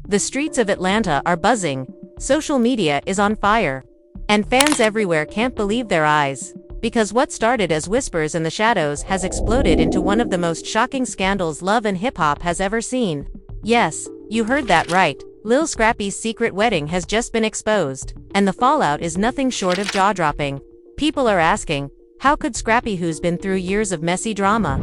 The streets of Atlanta are buzzing, social media is on fire, and fans everywhere can't believe their eyes. Because what started as whispers in the shadows has exploded into one of the most shocking scandals love and hip-hop has ever seen. Yes, you heard that right. Lil Scrappy's secret wedding has just been exposed, and the fallout is nothing short of jaw-dropping. People are asking, how could Scrappy, who's been through years of messy drama,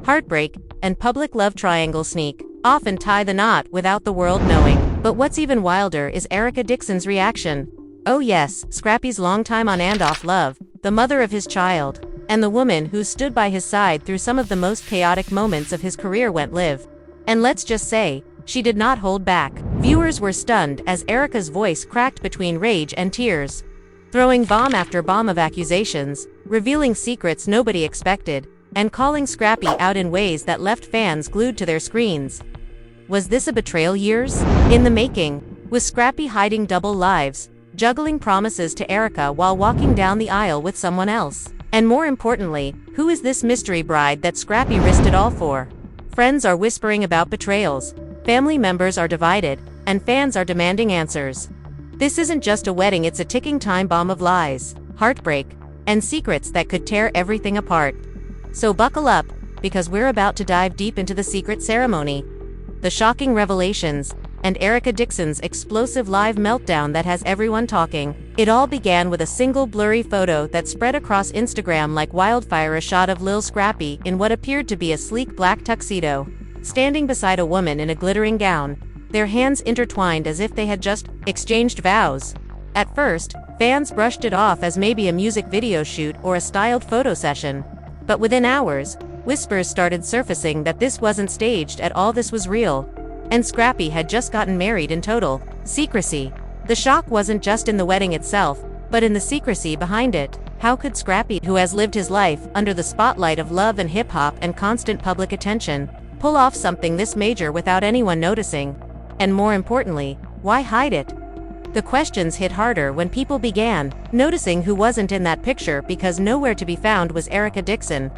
heartbreak, and public love triangle, sneak off and tie the knot without the world knowing? But what's even wilder is Erica Dixon's reaction. Oh yes, Scrappy's longtime on and off love, the mother of his child, and the woman who stood by his side through some of the most chaotic moments of his career went live. And let's just say, she did not hold back. Viewers were stunned as Erica's voice cracked between rage and tears, throwing bomb after bomb of accusations, revealing secrets nobody expected, and calling Scrappy out in ways that left fans glued to their screens. Was this a betrayal years in the making? Was Scrappy hiding double lives, juggling promises to Erica while walking down the aisle with someone else? And more importantly, who is this mystery bride that Scrappy risked it all for? Friends are whispering about betrayals, family members are divided, and fans are demanding answers. This isn't just a wedding, it's a ticking time bomb of lies, heartbreak, and secrets that could tear everything apart. So buckle up, because we're about to dive deep into the secret ceremony, the shocking revelations, and Erica Dixon's explosive live meltdown that has everyone talking. It all began with a single blurry photo that spread across Instagram like wildfire, a shot of Lil Scrappy in what appeared to be a sleek black tuxedo, standing beside a woman in a glittering gown, their hands intertwined as if they had just exchanged vows. At first, fans brushed it off as maybe a music video shoot or a styled photo session. But within hours, whispers started surfacing that this wasn't staged at all, this was real. And Scrappy had just gotten married in total secrecy. The shock wasn't just in the wedding itself, but in the secrecy behind it. How could Scrappy, who has lived his life under the spotlight of love and hip-hop and constant public attention, pull off something this major without anyone noticing? And more importantly, why hide it? The questions hit harder when people began noticing who wasn't in that picture, because nowhere to be found was Erica Dixon,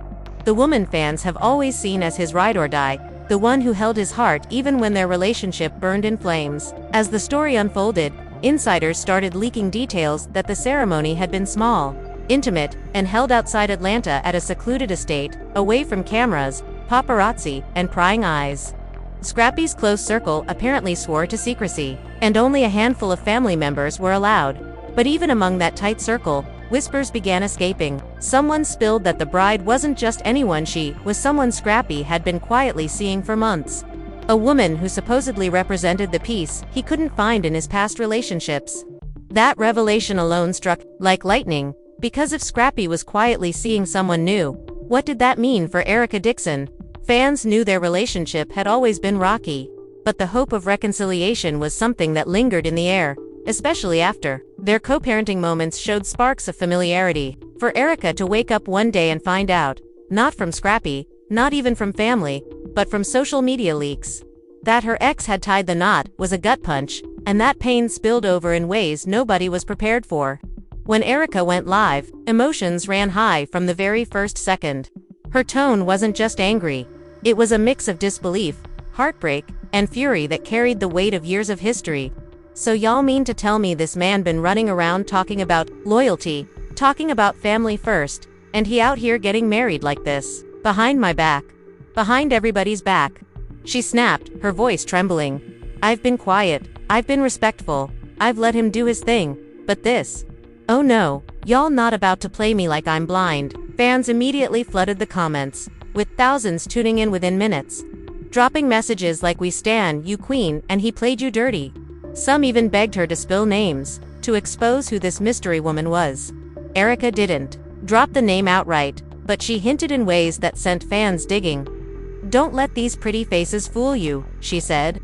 the woman fans have always seen as his ride or die, the one who held his heart even when their relationship burned in flames. As the story unfolded, insiders started leaking details that the ceremony had been small, intimate, and held outside Atlanta at a secluded estate, away from cameras, paparazzi, and prying eyes. Scrappy's close circle apparently swore to secrecy, and only a handful of family members were allowed. But even among that tight circle, whispers began escaping. Someone spilled that the bride wasn't just anyone, she was someone Scrappy had been quietly seeing for months. A woman who supposedly represented the peace he couldn't find in his past relationships. That revelation alone struck like lightning, because if Scrappy was quietly seeing someone new, what did that mean for Erica Dixon? Fans knew their relationship had always been rocky, but the hope of reconciliation was something that lingered in the air, especially after their co-parenting moments showed sparks of familiarity. For Erica to wake up one day and find out, not from Scrappy, not even from family, but from social media leaks, that her ex had tied the knot was a gut punch, and that pain spilled over in ways nobody was prepared for. When Erica went live, emotions ran high from the very first second. Her tone wasn't just angry, it was a mix of disbelief, heartbreak, and fury that carried the weight of years of history. So y'all mean to tell me this man been running around talking about loyalty, talking about family first, and he out here getting married like this, behind my back, behind everybody's back? She snapped, her voice trembling. I've been quiet, I've been respectful, I've let him do his thing, but this? Oh no, y'all not about to play me like I'm blind. Fans immediately flooded the comments, with thousands tuning in within minutes, dropping messages like "We stan you queen and he played you dirty." Some even begged her to spill names, to expose who this mystery woman was. Erica didn't drop the name outright, but she hinted in ways that sent fans digging. "Don't let these pretty faces fool you," she said.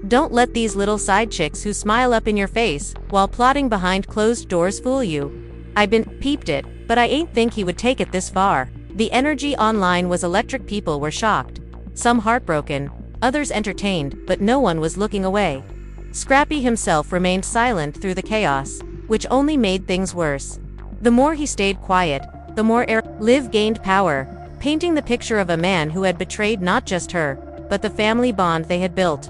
"Don't let these little side chicks who smile up in your face while plotting behind closed doors fool you. I been peeped it, but I ain't think he would take it this far." The energy online was electric. People were shocked, some heartbroken, others entertained, but no one was looking away. Scrappy himself remained silent through the chaos, which only made things worse. The more he stayed quiet, the more Liv gained power, painting the picture of a man who had betrayed not just her, but the family bond they had built.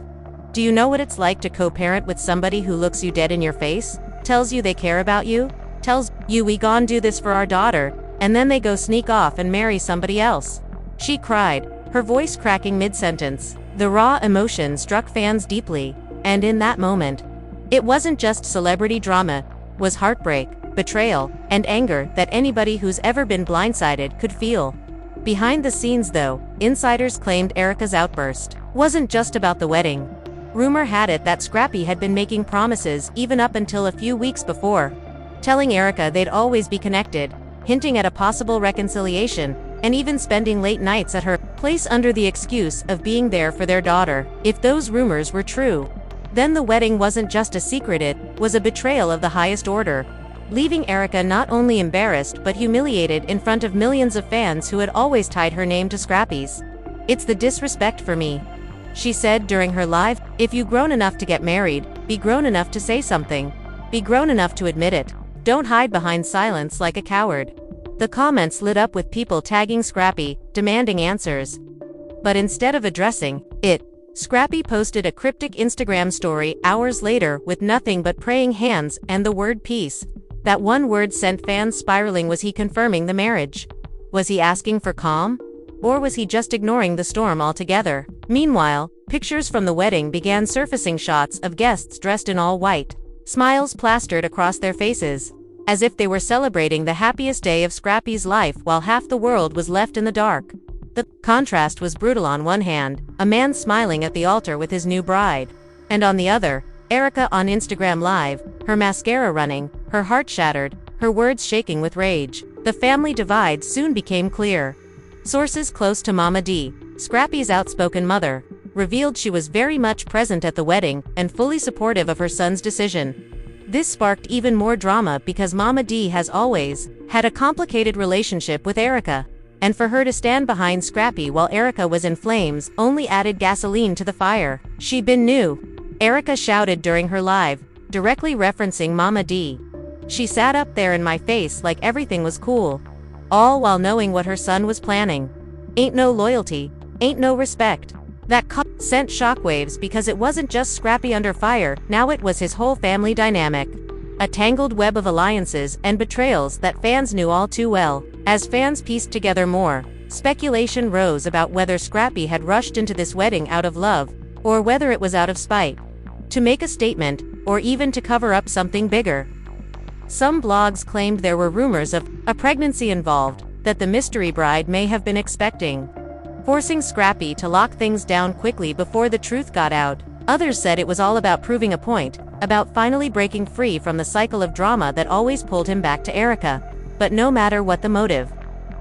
Do you know what it's like to co-parent with somebody who looks you dead in your face, tells you they care about you, tells you we gon' do this for our daughter, and then they go sneak off and marry somebody else? She cried, her voice cracking mid-sentence. The raw emotion struck fans deeply, and in that moment, it wasn't just celebrity drama, it was heartbreak, betrayal, and anger that anybody who's ever been blindsided could feel. Behind the scenes though, insiders claimed Erica's outburst wasn't just about the wedding. Rumor had it that Scrappy had been making promises even up until a few weeks before, telling Erica they'd always be connected, hinting at a possible reconciliation, and even spending late nights at her place under the excuse of being there for their daughter. If those rumors were true, then the wedding wasn't just a secret, it was a betrayal of the highest order, leaving Erica not only embarrassed but humiliated in front of millions of fans who had always tied her name to Scrappy's. "It's the disrespect for me," she said during her live. "If you grown enough to get married, be grown enough to say something. Be grown enough to admit it. Don't hide behind silence like a coward." The comments lit up with people tagging Scrappy, demanding answers. But instead of addressing it, Scrappy posted a cryptic Instagram story hours later with nothing but praying hands and the word peace. That one word sent fans spiraling. Was he confirming the marriage? Was he asking for calm? Or was he just ignoring the storm altogether? Meanwhile, pictures from the wedding began surfacing, shots of guests dressed in all white, smiles plastered across their faces, as if they were celebrating the happiest day of Scrappy's life while half the world was left in the dark. The contrast was brutal. On one hand, a man smiling at the altar with his new bride, and on the other, Erica on Instagram Live, her mascara running, her heart shattered, her words shaking with rage. The family divide soon became clear. Sources close to Mama D, Scrappy's outspoken mother, revealed she was very much present at the wedding and fully supportive of her son's decision. This sparked even more drama because Mama D has always had a complicated relationship with Erica, and for her to stand behind Scrappy while Erica was in flames only added gasoline to the fire. "She been new," Erica shouted during her live, directly referencing Mama D. "She sat up there in my face like everything was cool, all while knowing what her son was planning. Ain't no loyalty, ain't no respect." That sent shockwaves because it wasn't just Scrappy under fire, now it was his whole family dynamic. A tangled web of alliances and betrayals that fans knew all too well. As fans pieced together more, speculation rose about whether Scrappy had rushed into this wedding out of love, or whether it was out of spite, to make a statement, or even to cover up something bigger. Some blogs claimed there were rumors of a pregnancy involved, that the mystery bride may have been expecting, forcing Scrappy to lock things down quickly before the truth got out. Others said it was all about proving a point, about finally breaking free from the cycle of drama that always pulled him back to Erica. But no matter what the motive,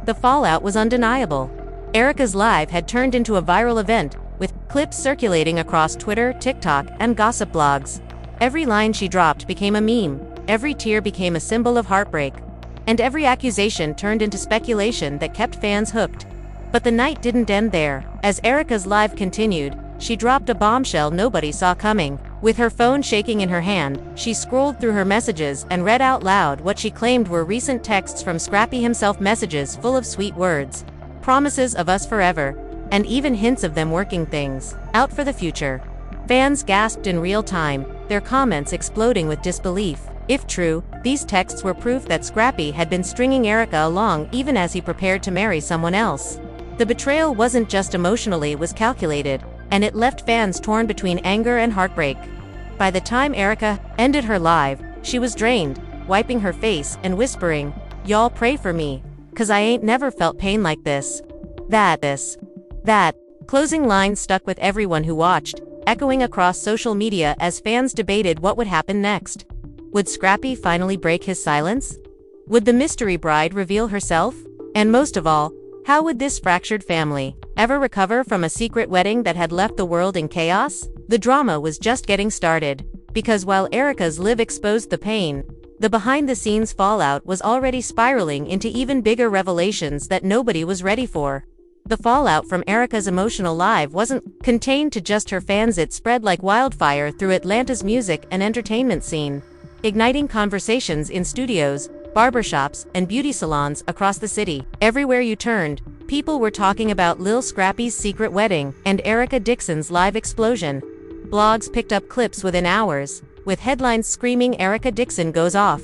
the fallout was undeniable. Erica's live had turned into a viral event, with clips circulating across Twitter, TikTok, and gossip blogs. Every line she dropped became a meme, every tear became a symbol of heartbreak, and every accusation turned into speculation that kept fans hooked. But the night didn't end there. As Erica's live continued, she dropped a bombshell nobody saw coming. With her phone shaking in her hand, she scrolled through her messages and read out loud what she claimed were recent texts from Scrappy himself, messages full of sweet words, promises of us forever, and even hints of them working things out for the future. Fans gasped in real time, their comments exploding with disbelief. If true, these texts were proof that Scrappy had been stringing Erica along even as he prepared to marry someone else. The betrayal wasn't just emotionally, it was calculated, and it left fans torn between anger and heartbreak. By the time Erica ended her live, she was drained, wiping her face and whispering, "Y'all pray for me, 'cause I ain't never felt pain like this." That closing line stuck with everyone who watched, echoing across social media as fans debated what would happen next. Would Scrappy finally break his silence? Would the mystery bride reveal herself? And most of all, how would this fractured family ever recover from a secret wedding that had left the world in chaos? The drama was just getting started, because while Erica's live exposed the pain, the behind-the-scenes fallout was already spiraling into even bigger revelations that nobody was ready for. The fallout from Erica's emotional live wasn't contained to just her fans, it spread like wildfire through Atlanta's music and entertainment scene, igniting conversations in studios, barbershops, and beauty salons across the city. Everywhere you turned, people were talking about Lil Scrappy's secret wedding and Erica Dixon's live explosion. Blogs picked up clips within hours, with headlines screaming Erica Dixon goes off,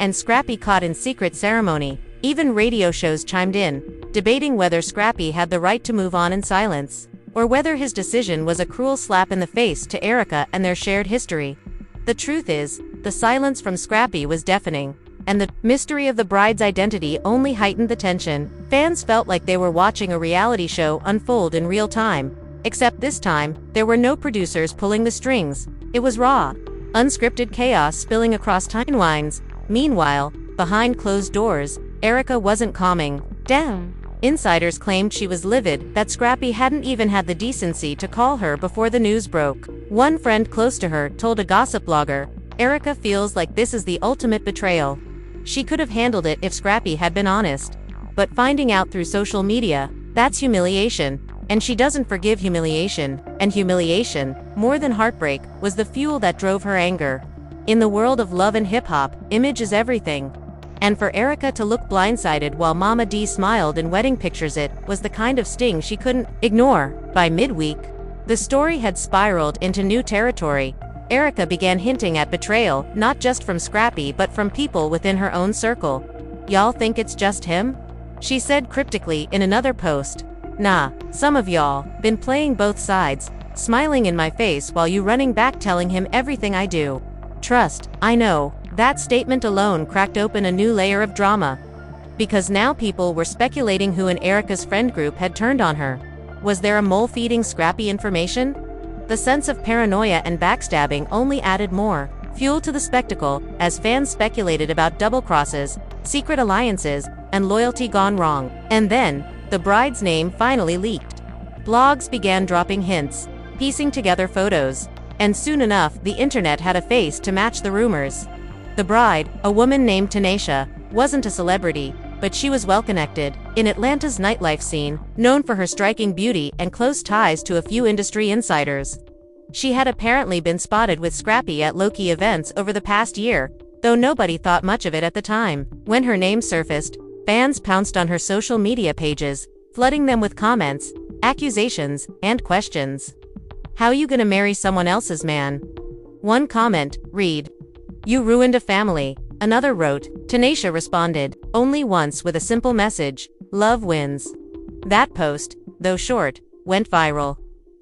and Scrappy caught in secret ceremony. Even radio shows chimed in, debating whether Scrappy had the right to move on in silence, or whether his decision was a cruel slap in the face to Erica and their shared history. The truth is, the silence from Scrappy was deafening, and the mystery of the bride's identity only heightened the tension. Fans felt like they were watching a reality show unfold in real time, except this time, there were no producers pulling the strings. It was raw, unscripted chaos spilling across timelines. Meanwhile, behind closed doors, Erica wasn't calming down. Insiders claimed she was livid that Scrappy hadn't even had the decency to call her before the news broke. One friend close to her told a gossip blogger, "Erica feels like this is the ultimate betrayal. She could have handled it if Scrappy had been honest. But finding out through social media, that's humiliation. And she doesn't forgive humiliation, and humiliation, more than heartbreak, was the fuel that drove her anger." In the world of love and hip-hop, image is everything. And for Erica to look blindsided while Mama D smiled in wedding pictures, it was the kind of sting she couldn't ignore. By midweek, the story had spiraled into new territory. Erica began hinting at betrayal, not just from Scrappy but from people within her own circle. "Y'all think it's just him?" she said cryptically in another post. "Nah, some of y'all been playing both sides, smiling in my face while you running back telling him everything I do. Trust, I know." That statement alone cracked open a new layer of drama, because now people were speculating who in Erica's friend group had turned on her. Was there a mole feeding Scrappy information? The sense of paranoia and backstabbing only added more fuel to the spectacle as fans speculated about double crosses, secret alliances, and loyalty gone wrong. And then, the bride's name finally leaked. Blogs began dropping hints, piecing together photos, and soon enough the internet had a face to match the rumors. The bride, a woman named Tanisha, wasn't a celebrity, but she was well-connected in Atlanta's nightlife scene, known for her striking beauty and close ties to a few industry insiders. She had apparently been spotted with Scrappy at low-key events over the past year, though nobody thought much of it at the time. When her name surfaced, fans pounced on her social media pages, flooding them with comments, accusations, and questions. "How you gonna marry someone else's man?" One comment read, "You ruined a family." Another wrote, Tanisha responded, only once with a simple message, "Love wins." That post, though short, went viral,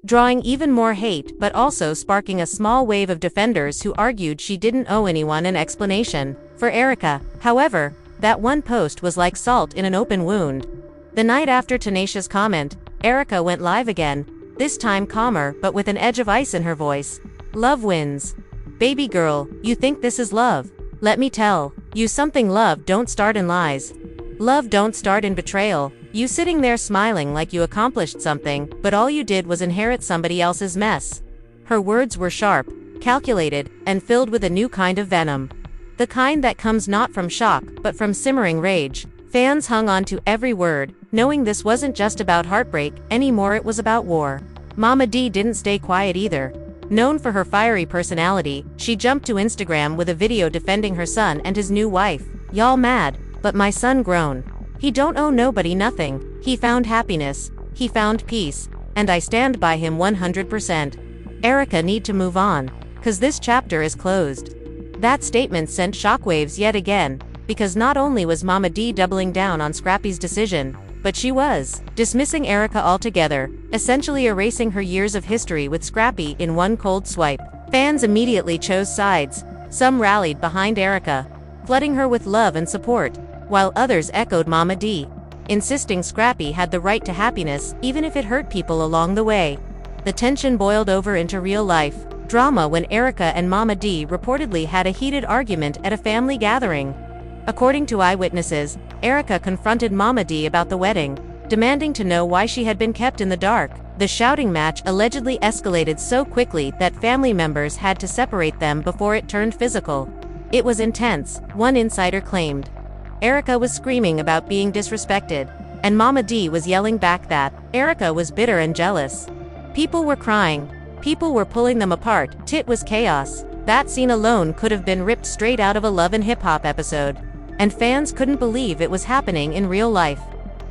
drawing even more hate but also sparking a small wave of defenders who argued she didn't owe anyone an explanation. For Erica, however, that one post was like salt in an open wound. The night after Tanisha's comment, Erica went live again, this time calmer but with an edge of ice in her voice. "Love wins. Baby girl, you think this is love? Let me tell you something, love don't start in lies. Love don't start in betrayal. You sitting there smiling like you accomplished something, but all you did was inherit somebody else's mess." Her words were sharp, calculated, and filled with a new kind of venom. The kind that comes not from shock, but from simmering rage. Fans hung on to every word, knowing this wasn't just about heartbreak anymore, it was about war. Mama D didn't stay quiet either. Known for her fiery personality, she jumped to Instagram with a video defending her son and his new wife. "Y'all mad, but my son grown. He don't owe nobody nothing. He found happiness. He found peace. And I stand by him 100%. Erica need to move on, 'cause this chapter is closed." That statement sent shockwaves yet again, because not only was Mama D doubling down on Scrappy's decision, but she was dismissing Erica altogether, essentially erasing her years of history with Scrappy in one cold swipe. Fans immediately chose sides. Some rallied behind Erica, flooding her with love and support, while others echoed Mama D, insisting Scrappy had the right to happiness even if it hurt people along the way. The tension boiled over into real-life drama when Erica and Mama D reportedly had a heated argument at a family gathering. According to eyewitnesses, Erica confronted Mama D about the wedding, demanding to know why she had been kept in the dark. The shouting match allegedly escalated so quickly that family members had to separate them before it turned physical. It was intense, one insider claimed. Erica was screaming about being disrespected, and Mama D was yelling back that Erica was bitter and jealous. People were crying. People were pulling them apart. It was chaos. That scene alone could have been ripped straight out of a Love and Hip Hop episode, and fans couldn't believe it was happening in real life.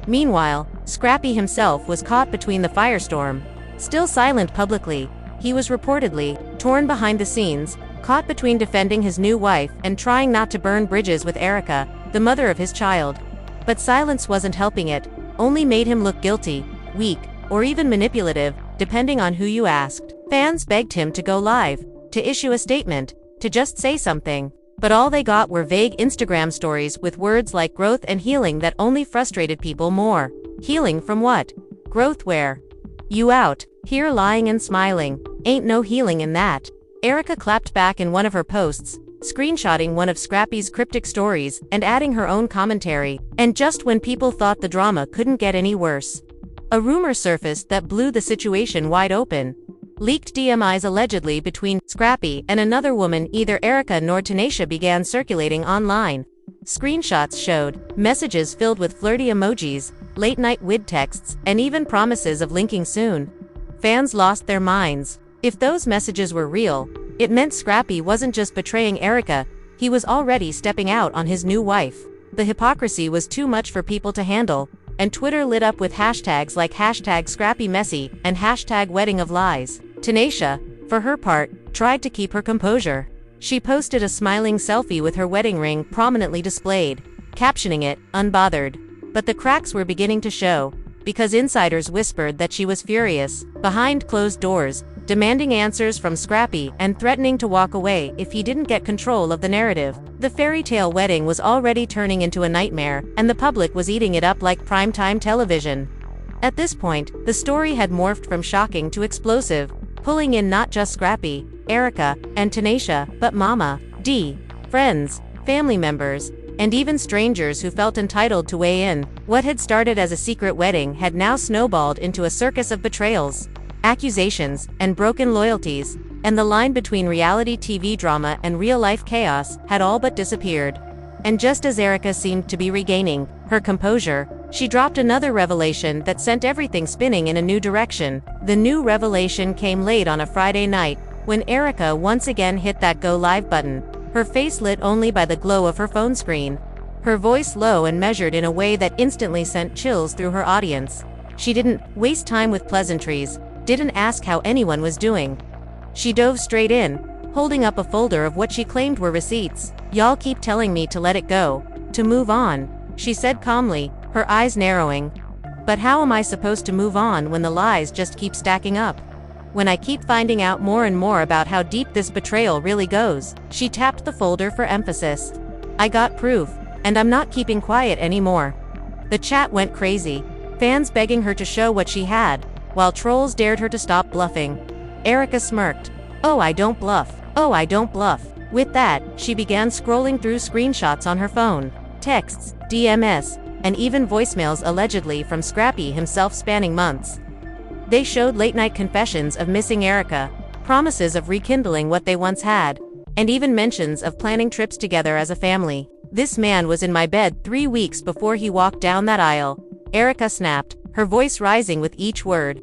Meanwhile, Scrappy himself was caught between the firestorm. Still silent publicly, He was reportedly torn behind the scenes, caught between defending his new wife and trying not to burn bridges with Erica, the mother of his child. But silence wasn't helping it, only made him look guilty, weak, or even manipulative, depending on who you asked. Fans begged him to go live, to issue a statement, to just say something. But all they got were vague Instagram stories with words like growth and healing that only frustrated people more. Healing from what? Growth where? You out here lying and smiling. Ain't no healing in that. Erica clapped back in one of her posts, screenshotting one of Scrappy's cryptic stories and adding her own commentary. And just when people thought the drama couldn't get any worse, a rumor surfaced that blew the situation wide open. Leaked DMs allegedly between Scrappy and another woman, either Erica nor Tanisha, began circulating online. Screenshots showed messages filled with flirty emojis, late-night vid texts, and even promises of linking soon. Fans lost their minds. If those messages were real, it meant Scrappy wasn't just betraying Erica, he was already stepping out on his new wife. The hypocrisy was too much for people to handle, and Twitter lit up with hashtags like #ScrappyMessy and #WeddingOfLies. Tanisha, for her part, tried to keep her composure. She posted a smiling selfie with her wedding ring prominently displayed, captioning it, "Unbothered." But the cracks were beginning to show, because insiders whispered that she was furious, behind closed doors, demanding answers from Scrappy and threatening to walk away if he didn't get control of the narrative. The fairy tale wedding was already turning into a nightmare, and the public was eating it up like primetime television. At this point, the story had morphed from shocking to explosive, pulling in not just Scrappy, Erica, and Tanisha, but Mama, D, friends, family members, and even strangers who felt entitled to weigh in. What had started as a secret wedding had now snowballed into a circus of betrayals, accusations, and broken loyalties, and the line between reality TV drama and real-life chaos had all but disappeared. And just as Erica seemed to be regaining her composure, she dropped another revelation that sent everything spinning in a new direction. The new revelation came late on a Friday night, when Erica once again hit that go live button, her face lit only by the glow of her phone screen. Her voice low and measured in a way that instantly sent chills through her audience. She didn't waste time with pleasantries, didn't ask how anyone was doing. She dove straight in, holding up a folder of what she claimed were receipts. "Y'all keep telling me to let it go, to move on," she said calmly, her eyes narrowing. "But how am I supposed to move on when the lies just keep stacking up? When I keep finding out more and more about how deep this betrayal really goes?" She tapped the folder for emphasis. "I got proof, and I'm not keeping quiet anymore." The chat went crazy, fans begging her to show what she had, while trolls dared her to stop bluffing. Erica smirked. "Oh, I don't bluff. Oh, I don't bluff." With that, she began scrolling through screenshots on her phone, texts, DMs, and even voicemails allegedly from Scrappy himself spanning months. They showed late-night confessions of missing Erica, promises of rekindling what they once had, and even mentions of planning trips together as a family. "This man was in my bed 3 weeks before he walked down that aisle," Erica snapped, her voice rising with each word.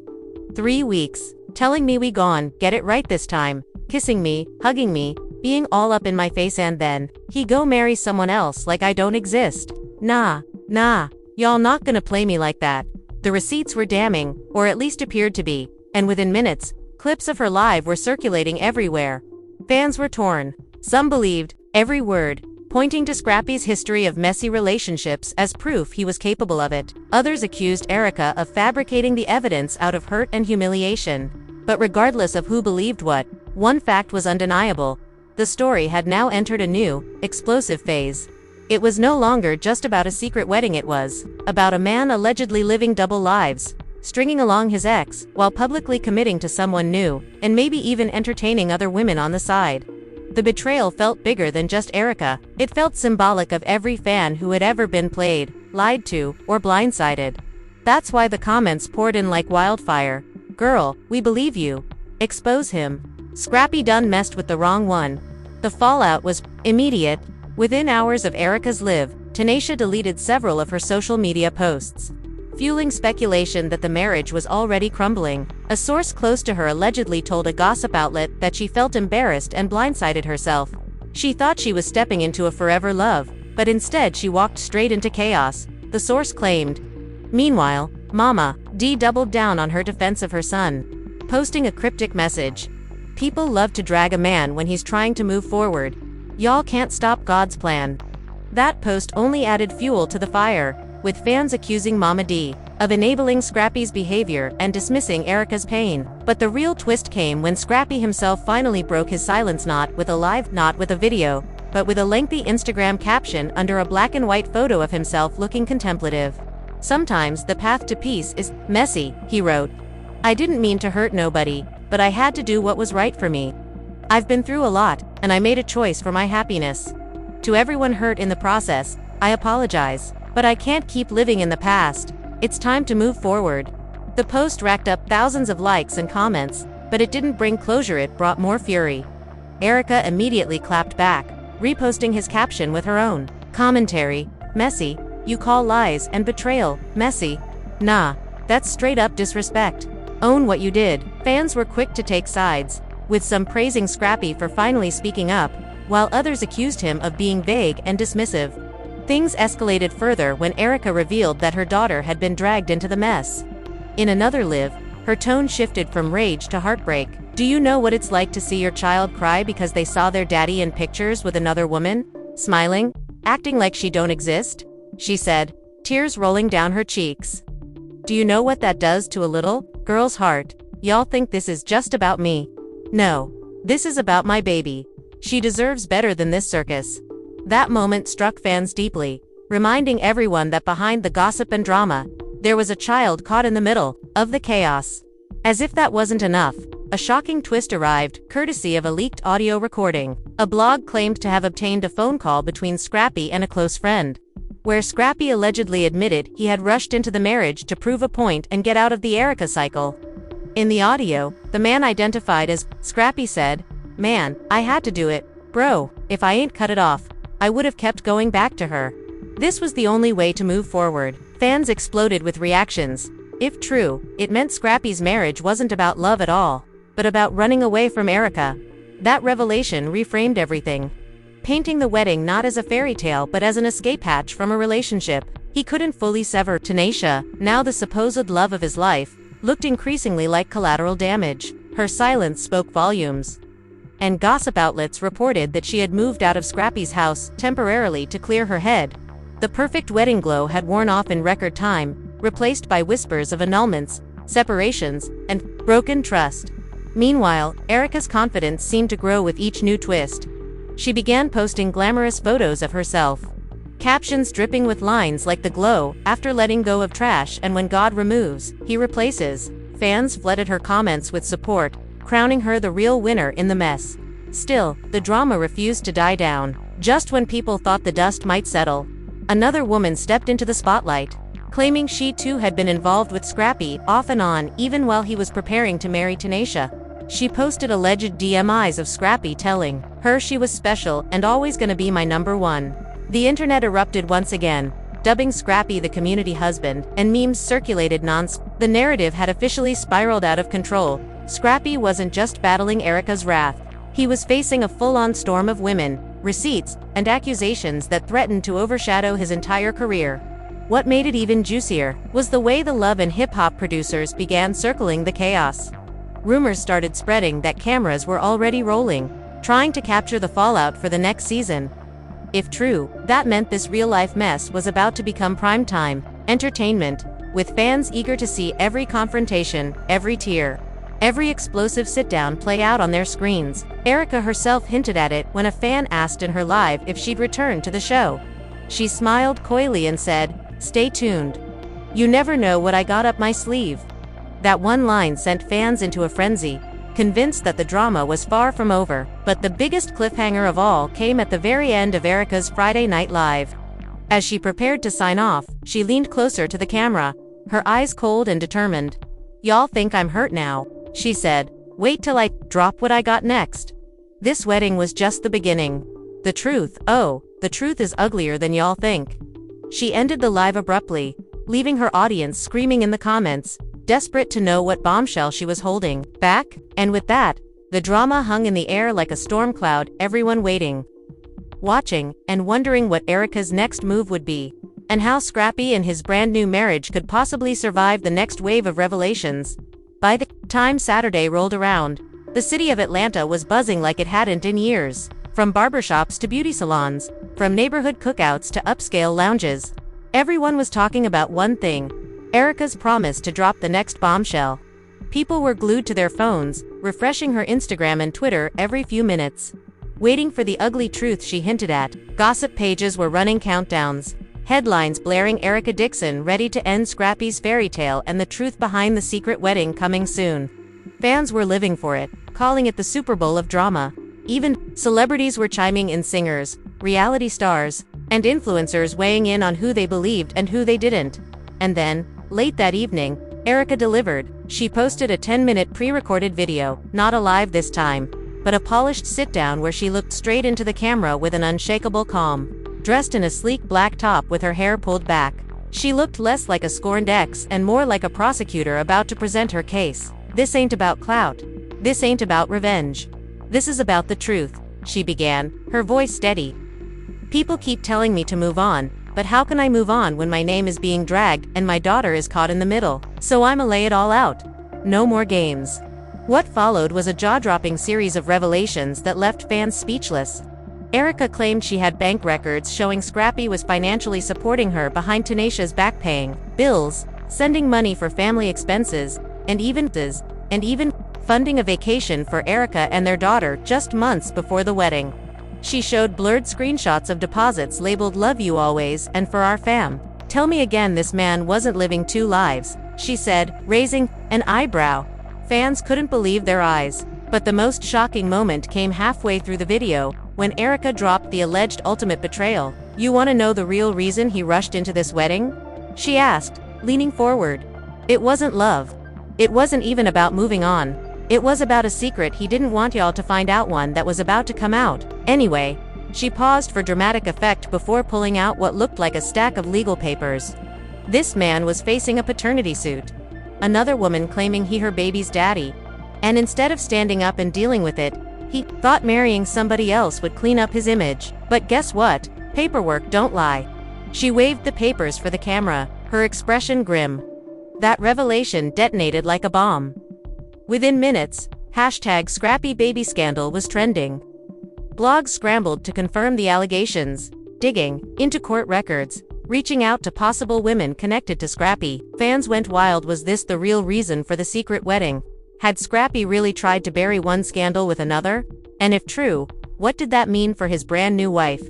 3 weeks. Telling me we gone, get it right this time, kissing me, hugging me, being all up in my face, and then he go marry someone else like I don't exist. Nah, y'all not gonna play me like that. The receipts were damning, or at least appeared to be, and within minutes, clips of her live were circulating everywhere. Fans were torn. Some believed every word, pointing to Scrappy's history of messy relationships as proof he was capable of it. Others accused Erica of fabricating the evidence out of hurt and humiliation. But regardless of who believed what, one fact was undeniable. The story had now entered a new, explosive phase. It was no longer just about a secret wedding, it was about a man allegedly living double lives, stringing along his ex, while publicly committing to someone new, and maybe even entertaining other women on the side. The betrayal felt bigger than just Erica. It felt symbolic of every fan who had ever been played, lied to, or blindsided. That's why the comments poured in like wildfire. "Girl, we believe you. Expose him. Scrappy done messed with the wrong one." The fallout was immediate. Within hours of Erica's live, Tanisha deleted several of her social media posts, fueling speculation that the marriage was already crumbling. A source close to her allegedly told a gossip outlet that she felt embarrassed and blindsided herself. She thought she was stepping into a forever love, but instead she walked straight into chaos, the source claimed. Meanwhile, Mama, D doubled down on her defense of her son. posting a cryptic message. People love to drag a man when he's trying to move forward. Y'all can't stop God's plan. That post only added fuel to the fire, with fans accusing Mama D of enabling Scrappy's behavior and dismissing Erica's pain. But the real twist came when Scrappy himself finally broke his silence, not with a video, but with a lengthy Instagram caption under a black and white photo of himself looking contemplative. "Sometimes the path to peace is messy," he wrote. "I didn't mean to hurt nobody, but I had to do what was right for me. I've been through a lot, and I made a choice for my happiness. To everyone hurt in the process, I apologize, but I can't keep living in the past. It's time to move forward." The post racked up thousands of likes and comments, but it didn't bring closure, it brought more fury. Erica immediately clapped back, reposting his caption with her own commentary. "Messy? You call lies and betrayal messy? Nah, that's straight up disrespect. Own what you did." Fans were quick to take sides, with some praising Scrappy for finally speaking up, while others accused him of being vague and dismissive. Things escalated further when Erica revealed that her daughter had been dragged into the mess. In another live, her tone shifted from rage to heartbreak. "Do you know what it's like to see your child cry because they saw their daddy in pictures with another woman, smiling, acting like she don't exist?" she said, tears rolling down her cheeks. "Do you know what that does to a little girl's heart? Y'all think this is just about me? No, this is about my baby. She deserves better than this circus." That moment struck fans deeply, reminding everyone that behind the gossip and drama, there was a child caught in the middle of the chaos. As if that wasn't enough, a shocking twist arrived, courtesy of a leaked audio recording. A blog claimed to have obtained a phone call between Scrappy and a close friend, where Scrappy allegedly admitted he had rushed into the marriage to prove a point and get out of the Erica cycle. In the audio, the man identified as Scrappy said, "Man, I had to do it. Bro, if I ain't cut it off, I would have kept going back to her." This was the only way to move forward. Fans exploded with reactions. If true, it meant Scrappy's marriage wasn't about love at all, but about running away from Erica. That revelation reframed everything, painting the wedding not as a fairy tale but as an escape hatch from a relationship he couldn't fully sever. Tanisha, now the supposed love of his life, looked increasingly like collateral damage. Her silence spoke volumes, and gossip outlets reported that she had moved out of Scrappy's house temporarily to clear her head. The perfect wedding glow had worn off in record time, replaced by whispers of annulments, separations, and broken trust. Meanwhile, Erica's confidence seemed to grow with each new twist. She began posting glamorous photos of herself, captions dripping with lines like "the glow, after letting go of trash, and when God removes, he replaces." Fans flooded her comments with support, crowning her the real winner in the mess. Still, the drama refused to die down. Just when people thought the dust might settle, another woman stepped into the spotlight, claiming she too had been involved with Scrappy, off and on, even while he was preparing to marry Tanisha. She posted alleged DMIs of Scrappy telling her she was special and always gonna be my number one. The internet erupted once again, dubbing Scrappy the community husband, and memes circulated non-stop. The narrative had officially spiraled out of control. Scrappy wasn't just battling Erica's wrath. He was facing a full-on storm of women, receipts, and accusations that threatened to overshadow his entire career. What made it even juicier was the way the love and hip-hop producers began circling the chaos. Rumors started spreading that cameras were already rolling, trying to capture the fallout for the next season. If true, that meant this real-life mess was about to become primetime entertainment, with fans eager to see every confrontation, every tear, every explosive sit-down play out on their screens. Erica herself hinted at it when a fan asked in her live if she'd return to the show. She smiled coyly and said, "Stay tuned. You never know what I got up my sleeve." That one line sent fans into a frenzy, convinced that the drama was far from over. But the biggest cliffhanger of all came at the very end of Erica's Friday Night Live. As she prepared to sign off, she leaned closer to the camera, her eyes cold and determined. "Y'all think I'm hurt now," she said. "Wait till I drop what I got next. This wedding was just the beginning. The truth is uglier than y'all think." She ended the live abruptly, leaving her audience screaming in the comments, desperate to know what bombshell she was holding back. And with that, the drama hung in the air like a storm cloud, everyone waiting, watching, and wondering what Erica's next move would be, and how Scrappy and his brand new marriage could possibly survive the next wave of revelations. By the time Saturday rolled around, the city of Atlanta was buzzing like it hadn't in years. From barbershops to beauty salons, from neighborhood cookouts to upscale lounges, everyone was talking about one thing: Erica's promise to drop the next bombshell. People were glued to their phones, refreshing her Instagram and Twitter every few minutes, waiting for the ugly truth she hinted at. Gossip pages were running countdowns, headlines blaring Erica Dixon ready to end Scrappy's fairy tale and the truth behind the secret wedding coming soon. Fans were living for it, calling it the Super Bowl of drama. Even celebrities were chiming in: singers, reality stars, and influencers weighing in on who they believed and who they didn't. And then, late that evening, Erica delivered. She posted a 10-minute pre-recorded video, not a live this time, but a polished sit-down where she looked straight into the camera with an unshakable calm. Dressed in a sleek black top with her hair pulled back, she looked less like a scorned ex and more like a prosecutor about to present her case. "This ain't about clout. This ain't about revenge. This is about the truth," she began, her voice steady. "People keep telling me to move on, but how can I move on when my name is being dragged and my daughter is caught in the middle? So I'ma lay it all out. No more games." What followed was a jaw-dropping series of revelations that left fans speechless. Erica claimed she had bank records showing Scrappy was financially supporting her behind Tanasha's back, paying bills, sending money for family expenses, and even funding a vacation for Erica and their daughter just months before the wedding. She showed blurred screenshots of deposits labeled "Love you always" and "For our fam." "Tell me again this man wasn't living two lives," she said, raising an eyebrow. Fans couldn't believe their eyes. But the most shocking moment came halfway through the video, when Erica dropped the alleged ultimate betrayal. "You want to know the real reason he rushed into this wedding?" she asked, leaning forward. "It wasn't love. It wasn't even about moving on. It was about a secret he didn't want y'all to find out, one that was about to come out anyway." She paused for dramatic effect before pulling out what looked like a stack of legal papers. This man was facing a paternity suit. Another woman claiming he her baby's daddy. And instead of standing up and dealing with it, he thought marrying somebody else would clean up his image. But guess what? Paperwork don't lie. She waved the papers for the camera, her expression grim. That revelation detonated like a bomb. Within minutes, #ScrappyBabyScandal was trending. Blogs scrambled to confirm the allegations, digging into court records, reaching out to possible women connected to Scrappy. Fans went wild. Was this the real reason for the secret wedding? Had Scrappy really tried to bury one scandal with another? And if true, what did that mean for his brand new wife?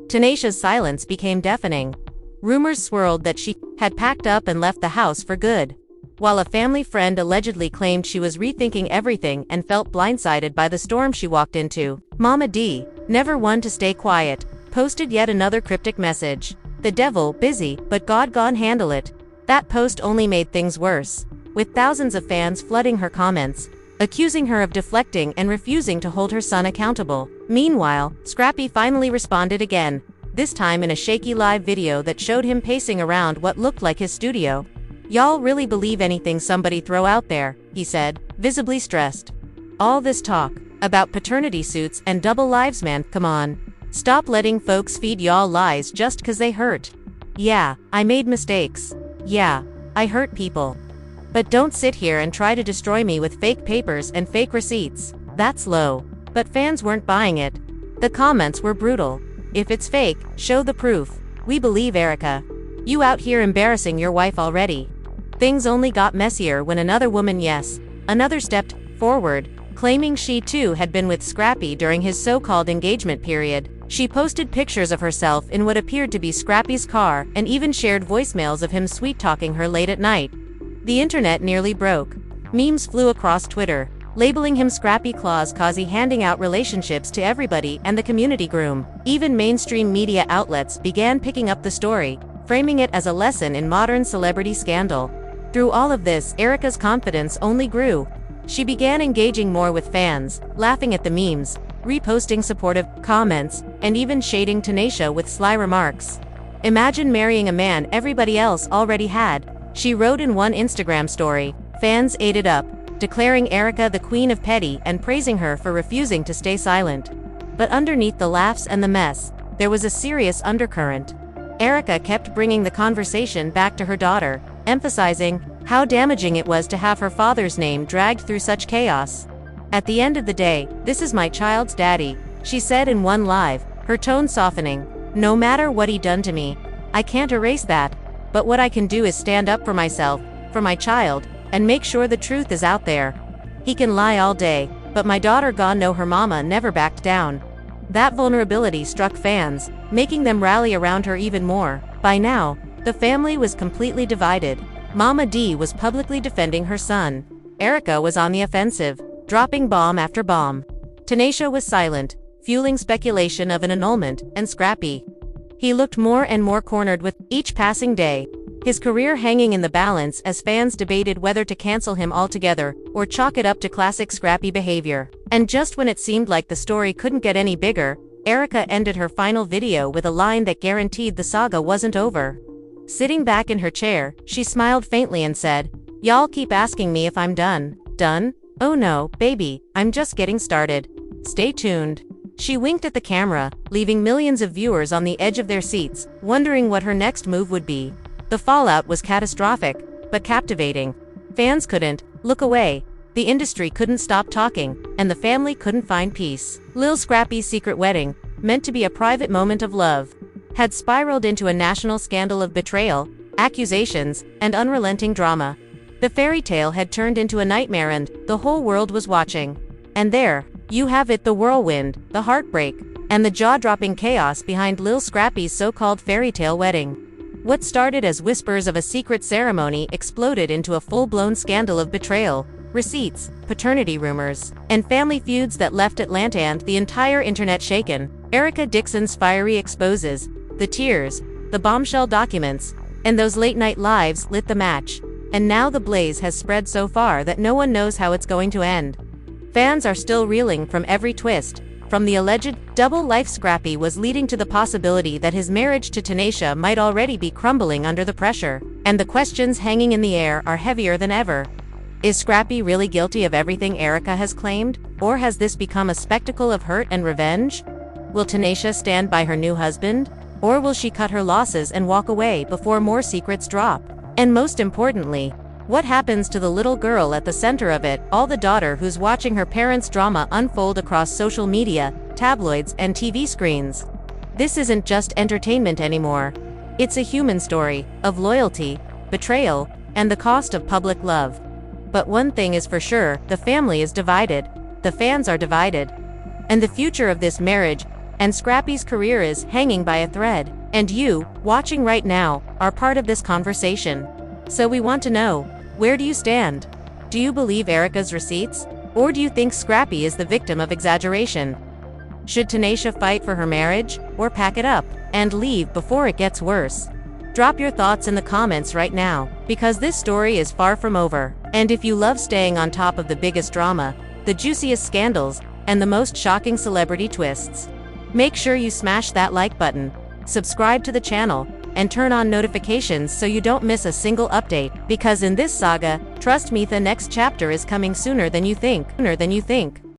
Tanasha's silence became deafening. Rumors swirled that she had packed up and left the house for good, while a family friend allegedly claimed she was rethinking everything and felt blindsided by the storm she walked into. Mama D, never one to stay quiet, posted yet another cryptic message. "The devil, busy, but God gon' handle it." That post only made things worse, with thousands of fans flooding her comments, accusing her of deflecting and refusing to hold her son accountable. Meanwhile, Scrappy finally responded again, this time in a shaky live video that showed him pacing around what looked like his studio. "Y'all really believe anything somebody throw out there," he said, visibly stressed. "All this talk about paternity suits and double lives, man, come on. Stop letting folks feed y'all lies just 'cause they hurt. Yeah, I made mistakes. Yeah, I hurt people. But don't sit here and try to destroy me with fake papers and fake receipts. That's low." But fans weren't buying it. The comments were brutal. "If it's fake, show the proof. We believe Erica. You out here embarrassing your wife already." Things only got messier when another stepped forward, claiming she too had been with Scrappy during his so-called engagement period. She posted pictures of herself in what appeared to be Scrappy's car and even shared voicemails of him sweet-talking her late at night. The internet nearly broke. Memes flew across Twitter, labeling him Scrappy Claus cause he handing out relationships to everybody and the community groom. Even mainstream media outlets began picking up the story, framing it as a lesson in modern celebrity scandal. Through all of this, Erica's confidence only grew. She began engaging more with fans, laughing at the memes, reposting supportive comments, and even shading Tanasha with sly remarks. "Imagine marrying a man everybody else already had," she wrote in one Instagram story. Fans ate it up, declaring Erica the queen of petty and praising her for refusing to stay silent. But underneath the laughs and the mess, there was a serious undercurrent. Erica kept bringing the conversation back to her daughter, emphasizing how damaging it was to have her father's name dragged through such chaos. "At the end of the day, this is my child's daddy," she said in one live, her tone softening. "No matter what he done to me, I can't erase that. But what I can do is stand up for myself, for my child, and make sure the truth is out there. He can lie all day, but my daughter gone know her mama never backed down." That vulnerability struck fans, making them rally around her even more. By now, the family was completely divided. Mama D was publicly defending her son. Erica was on the offensive, dropping bomb after bomb. Tanisha was silent, fueling speculation of an annulment, and Scrappy. He looked more and more cornered with each passing day, his career hanging in the balance as fans debated whether to cancel him altogether or chalk it up to classic Scrappy behavior. And just when it seemed like the story couldn't get any bigger, Erica ended her final video with a line that guaranteed the saga wasn't over. Sitting back in her chair, she smiled faintly and said, "Y'all keep asking me if I'm done. Done? Oh no, baby, I'm just getting started. Stay tuned." She winked at the camera, leaving millions of viewers on the edge of their seats, wondering what her next move would be. The fallout was catastrophic, but captivating. Fans couldn't look away, the industry couldn't stop talking, and the family couldn't find peace. Lil Scrappy's secret wedding, meant to be a private moment of love, had spiraled into a national scandal of betrayal, accusations, and unrelenting drama. The fairy tale had turned into a nightmare and the whole world was watching. And there, you have it, the whirlwind, the heartbreak, and the jaw-dropping chaos behind Lil Scrappy's so-called fairy tale wedding. What started as whispers of a secret ceremony exploded into a full-blown scandal of betrayal, receipts, paternity rumors, and family feuds that left Atlanta and the entire internet shaken. Erica Dixon's fiery exposes, the tears, the bombshell documents, and those late-night lives lit the match. And now the blaze has spread so far that no one knows how it's going to end. Fans are still reeling from every twist, from the alleged double life Scrappy was leading to the possibility that his marriage to Tanisha might already be crumbling under the pressure, and the questions hanging in the air are heavier than ever. Is Scrappy really guilty of everything Erica has claimed, or has this become a spectacle of hurt and revenge? Will Tanisha stand by her new husband, or will she cut her losses and walk away before more secrets drop? And most importantly, what happens to the little girl at the center of it all, the daughter who's watching her parents' drama unfold across social media, tabloids, and TV screens? This isn't just entertainment anymore. It's a human story of loyalty, betrayal, and the cost of public love. But one thing is for sure, the family is divided, the fans are divided, and the future of this marriage and Scrappy's career is hanging by a thread. And you, watching right now, are part of this conversation. So we want to know, where do you stand? Do you believe Erica's receipts? Or do you think Scrappy is the victim of exaggeration? Should Tanisha fight for her marriage, or pack it up and leave before it gets worse? Drop your thoughts in the comments right now, because this story is far from over. And if you love staying on top of the biggest drama, the juiciest scandals, and the most shocking celebrity twists, make sure you smash that like button, subscribe to the channel, and turn on notifications so you don't miss a single update, because in this saga, trust me, the next chapter is coming sooner than you think.